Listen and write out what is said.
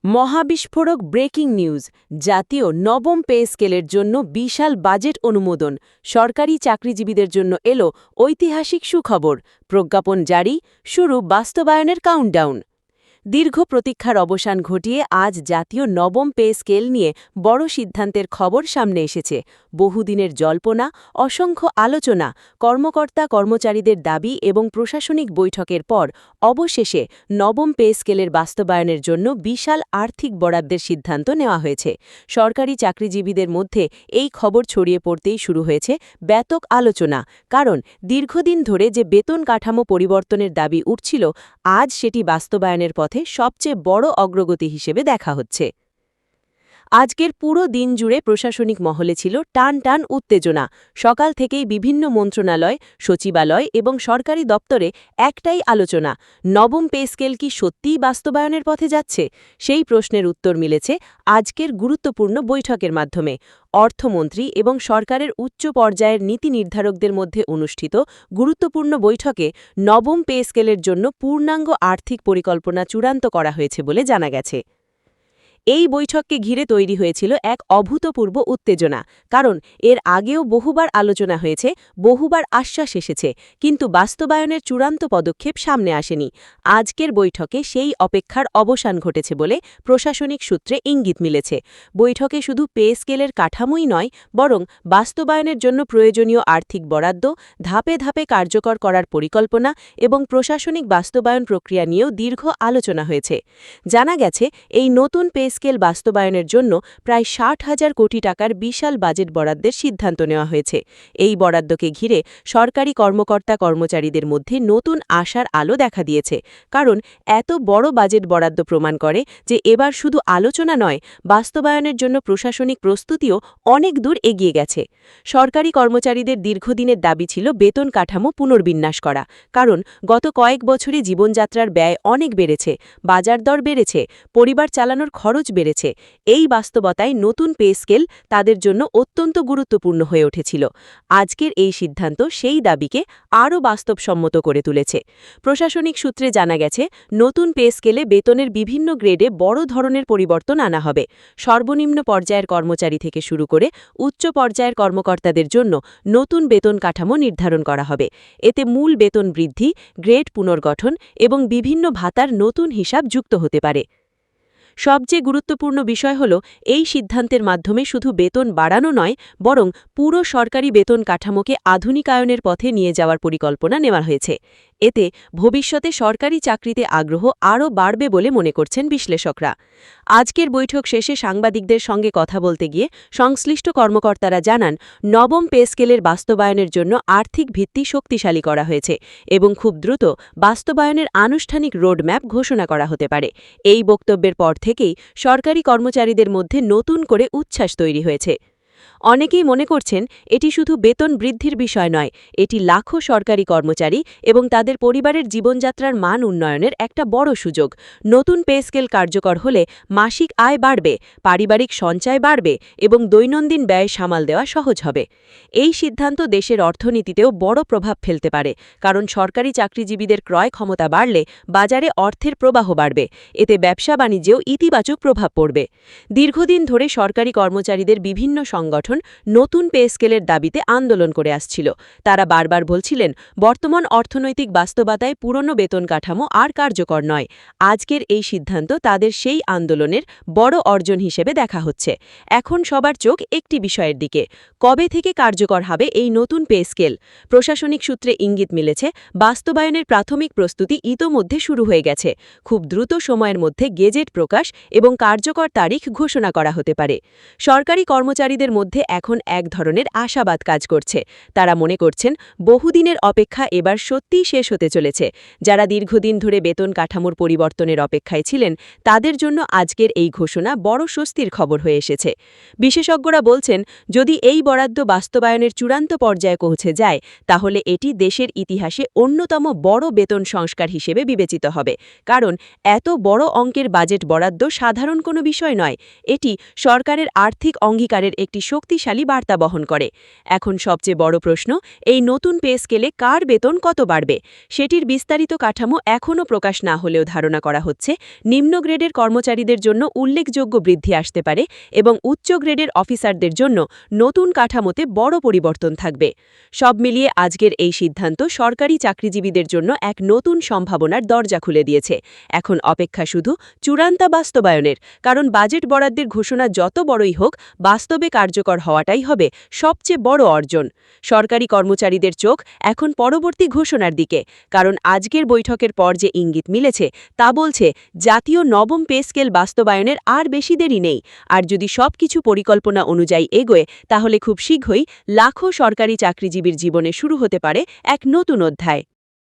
মহাবিস্ফোরক breaking news. জাতীয় নবম pay স্কেলের জন্য বিশাল বাজেট অনুমোদন। সরকারি চাকরিজীবীদের জন্য এলো ঐতিহাসিক সুখবর। প্রজ্ঞাপন জারি, শুরু বাস্তবায়নের কাউন্টডাউন। দীর্ঘ প্রতীক্ষার অবসান ঘটিয়ে আজ জাতীয় নবম পে স্কেল নিয়ে বড় সিদ্ধান্তের খবর সামনে এসেছে। বহুদিনের জল্পনা, অসংখ্য আলোচনা, কর্মকর্তা কর্মচারীদের দাবি এবং প্রশাসনিক বৈঠকের পর অবশেষে নবম পে স্কেলের বাস্তবায়নের জন্য বিশাল আর্থিক বরাদ্দের সিদ্ধান্ত নেওয়া হয়েছে। সরকারি চাকরিজীবীদের মধ্যে এই খবর ছড়িয়ে পড়তেই শুরু হয়েছে ব্যাপক আলোচনা, কারণ দীর্ঘদিন ধরে যে বেতন কাঠামো পরিবর্তনের দাবি উঠছিল, আজ সেটি বাস্তবায়নের পথে সবচেয়ে বড় অগ্রগতি হিসেবে দেখা হচ্ছে। আজকের পুরো দিন জুড়ে প্রশাসনিক মহলে ছিল টান টান উত্তেজনা। সকাল থেকেই বিভিন্ন মন্ত্রণালয়, সচিবালয় এবং সরকারি দপ্তরে একটাই আলোচনা, নবম পে স্কেল কি সত্যিই বাস্তবায়নের পথে যাচ্ছে? সেই প্রশ্নের উত্তর মিলেছে আজকের গুরুত্বপূর্ণ বৈঠকের মাধ্যমে। অর্থমন্ত্রী এবং সরকারের উচ্চ পর্যায়ের নীতি নির্ধারকদের মধ্যে অনুষ্ঠিত গুরুত্বপূর্ণ বৈঠকে নবম পে স্কেলের জন্য পূর্ণাঙ্গ আর্থিক পরিকল্পনা চূড়ান্ত করা হয়েছে বলে জানা গেছে। এই বৈঠককে ঘিরে তৈরি হয়েছিল এক অভূতপূর্ব উত্তেজনা, কারণ এর আগেও বহুবার আলোচনা হয়েছে, বহুবার আশ্বাস এসেছে, কিন্তু বাস্তবায়নের চূড়ান্ত পদক্ষেপ সামনে আসেনি। আজকের বৈঠকে সেই অপেক্ষার অবসান ঘটেছে বলে প্রশাসনিক সূত্রে ইঙ্গিত মিলেছে। বৈঠকে শুধু পে স্কেলের কাঠামোই নয়, বরং বাস্তবায়নের জন্য প্রয়োজনীয় আর্থিক বরাদ্দ, ধাপে ধাপে কার্যকর করার পরিকল্পনা এবং প্রশাসনিক বাস্তবায়ন প্রক্রিয়া নিয়েও দীর্ঘ আলোচনা হয়েছে। জানা গেছে, এই নতুন পে স্কেল বাস্তবায়নের জন্য প্রায় ৬০,০০০ কোটি টাকার বিশাল বাজেট বরাদ্দের সিদ্ধান্ত নেওয়া হয়েছে। এই বরাদ্দকে ঘিরে সরকারি কর্মকর্তা কর্মচারীদের মধ্যে নতুন আশার আলো দেখা দিয়েছে, কারণ এত বড় বাজেট বরাদ্দ প্রমাণ করে যে এবার শুধু আলোচনা নয়, বাস্তবায়নের জন্য প্রশাসনিক প্রস্তুতিও অনেক দূর এগিয়ে গেছে। সরকারি কর্মচারীদের দীর্ঘদিনের দাবি ছিল বেতন কাঠামো পুনর্বিন্যাস করা, কারণ গত কয়েক বছরে জীবনযাত্রার ব্যয় অনেক বেড়েছে, বাজার দর বেড়েছে, পরিবার চালানোর খরচ বেড়েছে। এই বাস্তবতায় নতুন পে স্কেল তাদের জন্য অত্যন্ত গুরুত্বপূর্ণ হয়ে উঠেছিল। আজকের এই সিদ্ধান্ত সেই দাবিকে আরও বাস্তবসম্মত করে তুলেছে। প্রশাসনিক সূত্রে জানা গেছে, নতুন পে স্কেলে বেতনের বিভিন্ন গ্রেডে বড় ধরনের পরিবর্তন আনা হবে। সর্বনিম্ন পর্যায়ের কর্মচারী থেকে শুরু করে উচ্চ পর্যায়ের কর্মকর্তাদের জন্য নতুন বেতন কাঠামো নির্ধারণ করা হবে। এতে মূল বেতন বৃদ্ধি, গ্রেড পুনর্গঠন এবং বিভিন্ন ভাতার নতুন হিসাব যুক্ত হতে পারে। সবচেয়ে গুরুত্বপূর্ণ বিষয় হল, এই সিদ্ধান্তের মাধ্যমে শুধু বেতন বাড়ানো নয়, বরং পুরো সরকারি বেতন কাঠামোকে আধুনিকায়নের পথে নিয়ে যাওয়ার পরিকল্পনা নেওয়া হয়েছে। এতে ভবিষ্যতে সরকারি চাকরিতে আগ্রহ আরও বাড়বে বলে মনে করছেন বিশ্লেষকরা। আজকের বৈঠক শেষে সাংবাদিকদের সঙ্গে কথা বলতে গিয়ে সংশ্লিষ্ট কর্মকর্তারা জানান, নবম পে স্কেলের বাস্তবায়নের জন্য আর্থিক ভিত্তি শক্তিশালী করা হয়েছে এবং খুব দ্রুত বাস্তবায়নের আনুষ্ঠানিক রোডম্যাপ ঘোষণা করা হতে পারে। এই বক্তব্যের পর থেকেই সরকারি কর্মচারীদের মধ্যে নতুন করে উচ্ছ্বাস তৈরি হয়েছে। অনেকেই মনে করছেন, এটি শুধু বেতন বৃদ্ধির বিষয় নয়, এটি লাখো সরকারি কর্মচারী এবং তাদের পরিবারের জীবনযাত্রার মান উন্নয়নের একটা বড় সুযোগ। নতুন পে স্কেল কার্যকর হলে মাসিক আয় বাড়বে, পারিবারিক সঞ্চয় বাড়বে এবং দৈনন্দিন ব্যয় সামাল দেওয়া সহজ হবে। এই সিদ্ধান্ত দেশের অর্থনীতিতেও বড় প্রভাব ফেলতে পারে, কারণ সরকারি চাকরিজীবীদের ক্রয় ক্ষমতা বাড়লে বাজারে অর্থের প্রবাহ বাড়বে। এতে ব্যবসা বাণিজ্যেও ইতিবাচক প্রভাব পড়বে। দীর্ঘদিন ধরে সরকারি কর্মচারীদের বিভিন্ন সংগঠন নতুন পে স্কেলের দাবিতে আন্দোলন করে আসছিল। তারা বারবার বলছিলেন, বর্তমান অর্থনৈতিক বাস্তবতায় পুরনো বেতন কাঠামো আর কার্যকর নয়। আজকের এই সিদ্ধান্ত তাদের সেই আন্দোলনের বড় অর্জন হিসেবে দেখা হচ্ছে। এখন সবার চোখ একটি বিষয়ের দিকে, কবে থেকে কার্যকর হবে এই নতুন পে স্কেল? প্রশাসনিক সূত্রে ইঙ্গিত মিলেছে, বাস্তবায়নের প্রাথমিক প্রস্তুতি ইতোমধ্যে শুরু হয়ে গেছে। খুব দ্রুত সময়ের মধ্যে গেজেট প্রকাশ এবং কার্যকর তারিখ ঘোষণা করা হতে পারে। সরকারি কর্মচারীদের মধ্যে এখন এক ধরনের আশাবাদ কাজ করছে। তারা মনে করছেন, বহুদিনের অপেক্ষা এবার সত্যিই শেষ হতে চলেছে। যারা দীর্ঘদিন ধরে বেতন কাঠামোর পরিবর্তনের অপেক্ষায় ছিলেন, তাদের জন্য আজকের এই ঘোষণা বড় স্বস্তির খবর হয়ে এসেছে। বিশেষজ্ঞরা বলছেন, যদি এই বরাদ্দ বাস্তবায়নের চূড়ান্ত পর্যায়ে পৌঁছে যায়, তাহলে এটি দেশের ইতিহাসে অন্যতম বড় বেতন সংস্কার হিসেবে বিবেচিত হবে। কারণ এত বড় অঙ্কের বাজেট বরাদ্দ সাধারণ কোনো বিষয় নয়, এটি সরকারের আর্থিক অঙ্গীকারের একটি শক্তি শক্তিশালী বার্তা বহন করে। এখন সবচেয়ে বড় প্রশ্ন, এই নতুন পে স্কেলে কার বেতন কত বাড়বে? সেটির বিস্তারিত কাঠামো এখনও প্রকাশ না হলেও ধারণা করা হচ্ছে, নিম্ন গ্রেডের কর্মচারীদের জন্য উল্লেখযোগ্য বৃদ্ধি আসতে পারে এবং উচ্চ গ্রেডের অফিসারদের জন্য নতুন কাঠামোতে বড় পরিবর্তন থাকবে। সব মিলিয়ে আজকের এই সিদ্ধান্ত সরকারি চাকরিজীবীদের জন্য এক নতুন সম্ভাবনার দরজা খুলে দিয়েছে। এখন অপেক্ষা শুধু চূড়ান্ত বাস্তবায়নের, কারণ বাজেট বরাদ্দের ঘোষণা যত বড়ই হোক, বাস্তবে কার্যকর হওয়াটাই হবে সবচেয়ে বড় অর্জন। সরকারি কর্মচারীদের চোখ এখন পরবর্তী ঘোষণার দিকে, কারণ আজকের বৈঠকের পর যে ইঙ্গিত মিলেছে তা বলছে জাতীয় নবম পে স্কেল বাস্তবায়নের আর বেশি দেরি নেই। আর যদি সবকিছু পরিকল্পনা অনুযায়ী এগোয়, তাহলে খুব শীঘ্রই লাখো সরকারি চাকরিজীবীর জীবনে শুরু হতে পারে এক নতুন অধ্যায়।